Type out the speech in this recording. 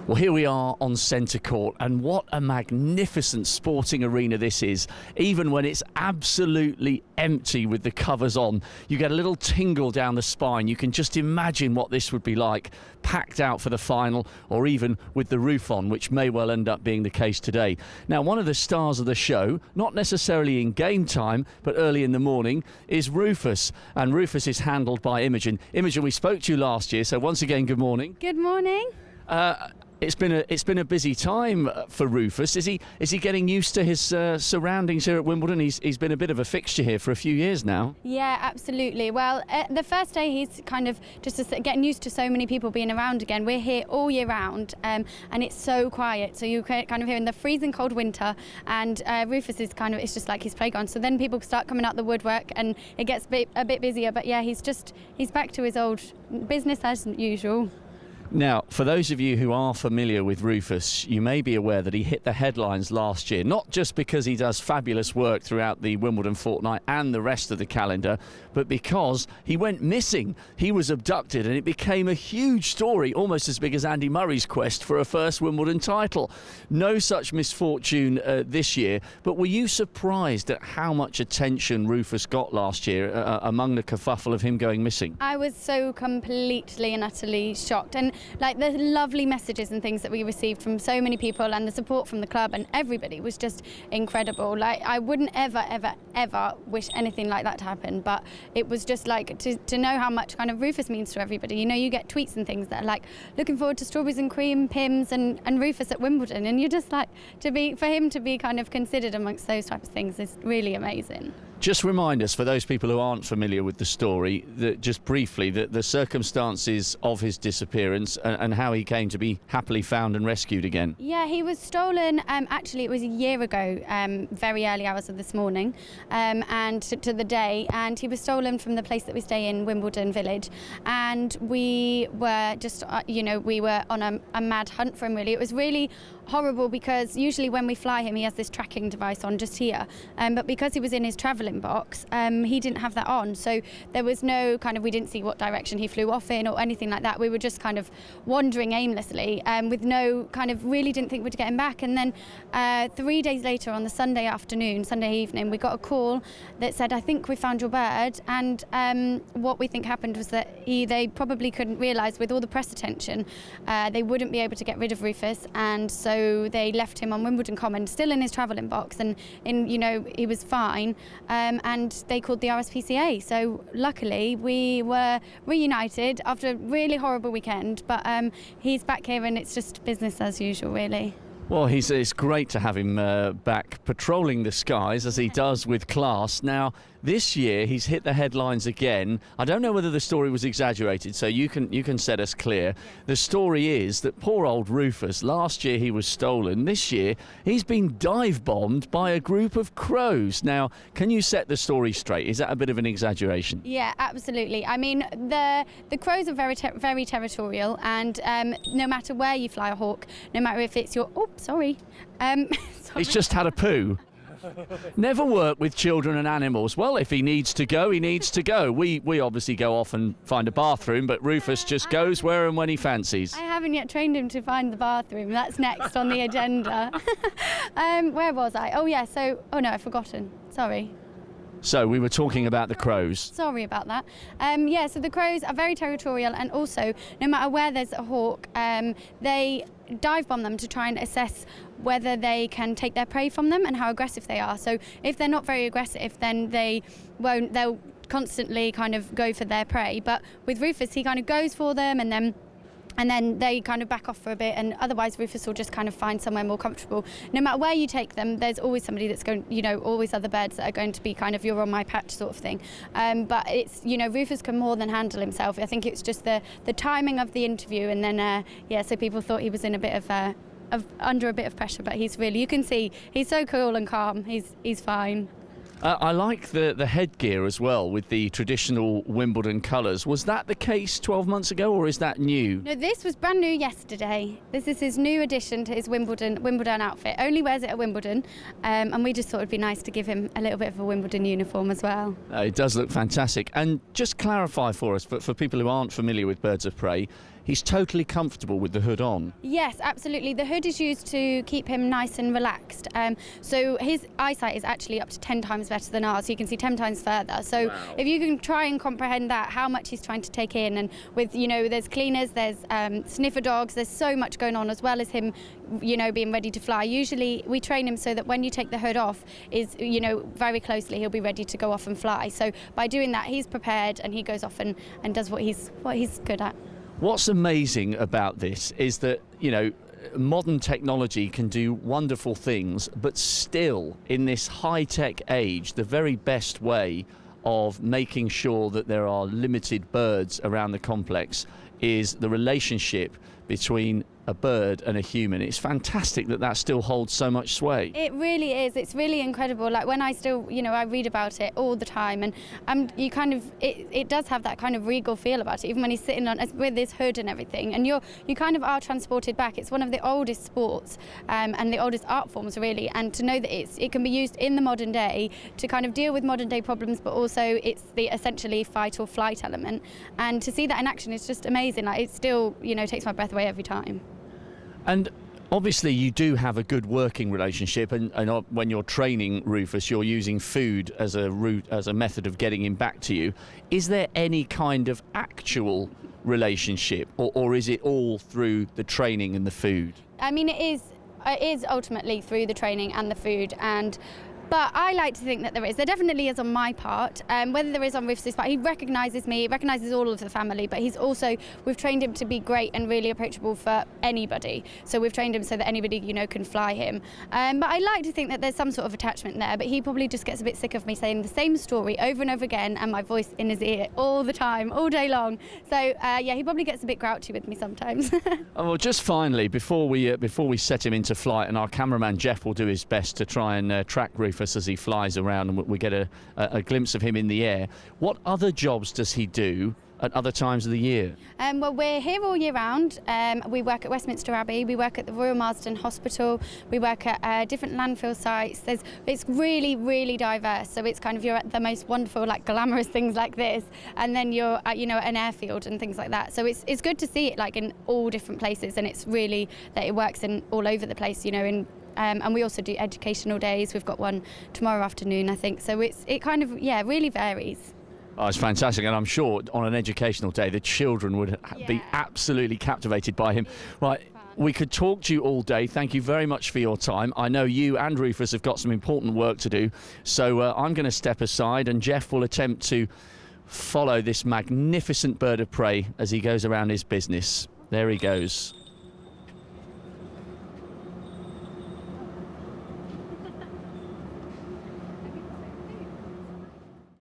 Well, here we are on centre court, and what a magnificent sporting arena this is. Even when it's absolutely empty with the covers on, you get a little tingle down the spine. You can just imagine what this would be like, packed out for the final, or even with the roof on, which may well end up being the case today. Now, one of the stars of the show, not necessarily in game time, but early in the morning, is Rufus. And Rufus is handled by Imogen. Imogen, we spoke to you last year, so once again, good morning. Good morning. It's been a busy time for Rufus. Is he getting used to his surroundings here at Wimbledon? He's been a bit of a fixture here for a few years now. Yeah, absolutely. Well, the first day he's kind of just getting used to so many people being around again. We're here all year round, and it's so quiet. So you kind of hear in the freezing cold winter, and Rufus is it's just like his playground. So then people start coming out the woodwork, and it gets a bit busier. But yeah, he's back to his old business as usual. Now, for those of you who are familiar with Rufus, you may be aware that he hit the headlines last year, not just because he does fabulous work throughout the Wimbledon fortnight and the rest of the calendar, but because he went missing. He was abducted, and it became a huge story, almost as big as Andy Murray's quest for a first Wimbledon title. No such misfortune this year, but were you surprised at how much attention Rufus got last year among the kerfuffle of him going missing? I was so completely and utterly shocked, and like the lovely messages and things that we received from so many people, and the support from the club and everybody was just incredible. Like, I wouldn't ever wish anything like that to happen, but it was just like to know how much kind of Rufus means to everybody. You know, you get tweets and things that are like, looking forward to strawberries and cream, Pims and Rufus at Wimbledon, and you're just like, for him to be kind of considered amongst those types of things is really amazing. Just remind us, for those people who aren't familiar with the story, that just briefly, the circumstances of his disappearance and how he came to be happily found and rescued again. Yeah, he was stolen, actually it was a year ago, very early hours of this morning, and to the day, and he was stolen from the place that we stay in, Wimbledon Village, and we were just, we were on a mad hunt for him, really. It was really horrible because usually when we fly him, he has this tracking device on just here, but because he was in his travelling box, he didn't have that on, so there was no we didn't see what direction he flew off in or anything like that. We were just kind of wandering aimlessly, with no really didn't think we'd get him back. And then 3 days later, on the Sunday evening, we got a call that said, I think we found your bird. And what we think happened was that they probably couldn't realise, with all the press attention, they wouldn't be able to get rid of Rufus, and so they left him on Wimbledon Common, still in his travelling box, and he was fine. And they called the RSPCA. So luckily we were reunited after a really horrible weekend, but he's back here and it's just business as usual, really. Well, it's great to have him back patrolling the skies, as he does with class. Now, this year he's hit the headlines again. I don't know whether the story was exaggerated, so you can set us clear. The story is that poor old Rufus, last year he was stolen. This year he's been dive-bombed by a group of crows. Now, can you set the story straight? Is that a bit of an exaggeration? Yeah, absolutely. I mean, the crows are very territorial, and no matter where you fly a hawk, no matter if it's your... Oh, sorry. He's just had a poo. Never work with children and animals. Well, if he needs to go, he needs to go. We obviously go off and find a bathroom, but Rufus just goes where and when he fancies. I haven't yet trained him to find the bathroom. That's next on the agenda. Where was I? Oh, yeah, oh no, I've forgotten. Sorry. So we were talking about the crows. Sorry about that. Yeah, so the crows are very territorial, and also no matter where there's a hawk, they dive bomb them to try and assess whether they can take their prey from them and how aggressive they are. So if they're not very aggressive, then they'll constantly kind of go for their prey. But with Rufus, he kind of goes for them, and then they kind of back off for a bit, and otherwise Rufus will just kind of find somewhere more comfortable. No matter where you take them, there's always somebody that's going, always other birds that are going to be kind of you're on my patch sort of thing. But it's, Rufus can more than handle himself. I think it's just the timing of the interview, and then, so people thought he was in a bit of under a bit of pressure, but he's really, you can see, he's so cool and calm. He's fine. I like the headgear as well, with the traditional Wimbledon colours. Was that the case 12 months ago, or is that new? No, this was brand new yesterday. This is his new addition to his Wimbledon outfit. Only wears it at Wimbledon, and we just thought it'd be nice to give him a little bit of a Wimbledon uniform as well. It does look fantastic. And just clarify for us, for people who aren't familiar with birds of prey, he's totally comfortable with the hood on. Yes, absolutely. The hood is used to keep him nice and relaxed. So his eyesight is actually up to 10 times better than ours. So you can see 10 times further. So Wow. if you can try and comprehend that, how much he's trying to take in, and with, there's cleaners, there's sniffer dogs, there's so much going on, as well as him, being ready to fly. Usually we train him so that when you take the hood off, very closely, he'll be ready to go off and fly. So by doing that, he's prepared and he goes off and does what he's good at. What's amazing about this is that, modern technology can do wonderful things, but still, in this high-tech age, the very best way of making sure that there are limited birds around the complex is the relationship between a bird and a human. It's fantastic that still holds so much sway. It really is. It's really incredible. Like when I still, I read about it all the time, and you kind of, it does have that kind of regal feel about it, even when he's sitting on with his hood and everything, and you kind of are transported back. It's one of the oldest sports and the oldest art forms, really, and to know that it can be used in the modern day to kind of deal with modern day problems, but also it's the essentially fight or flight element, and to see that in action is just amazing. Like it still, takes my breath away every time. And obviously you do have a good working relationship, and when you're training Rufus, you're using food as a method of getting him back to you. Is there any kind of actual relationship, or is it all through the training and the food? I mean, it is ultimately through the training and the food, but I like to think that there is. There definitely is on my part. Whether there is on Rufus's part, he recognises me, recognises all of the family, but we've trained him to be great and really approachable for anybody. So we've trained him so that anybody, can fly him. But I like to think that there's some sort of attachment there, but he probably just gets a bit sick of me saying the same story over and over again and my voice in his ear all the time, all day long. So he probably gets a bit grouchy with me sometimes. Well, just finally, before we set him into flight, and our cameraman Jeff will do his best to try and track Rufus as he flies around, and we get a glimpse of him in the air. What other jobs does he do at other times of the year? Well, we're here all year round. We work at Westminster Abbey, we work at the Royal Marsden Hospital, we work at different landfill sites. It's really, really diverse. So it's kind of, you're at the most wonderful, like glamorous things like this, and then you're at, at an airfield and things like that. So it's good to see it like in all different places, and it's really that it works in all over the place, and we also do educational days. We've got one tomorrow afternoon, I think. So it kind of, really varies. Oh, it's fantastic, and I'm sure on an educational day the children would be absolutely captivated by him. Right, we could talk to you all day. Thank you very much for your time. I know you and Rufus have got some important work to do, so I'm going to step aside, and Jeff will attempt to follow this magnificent bird of prey as he goes around his business. There he goes.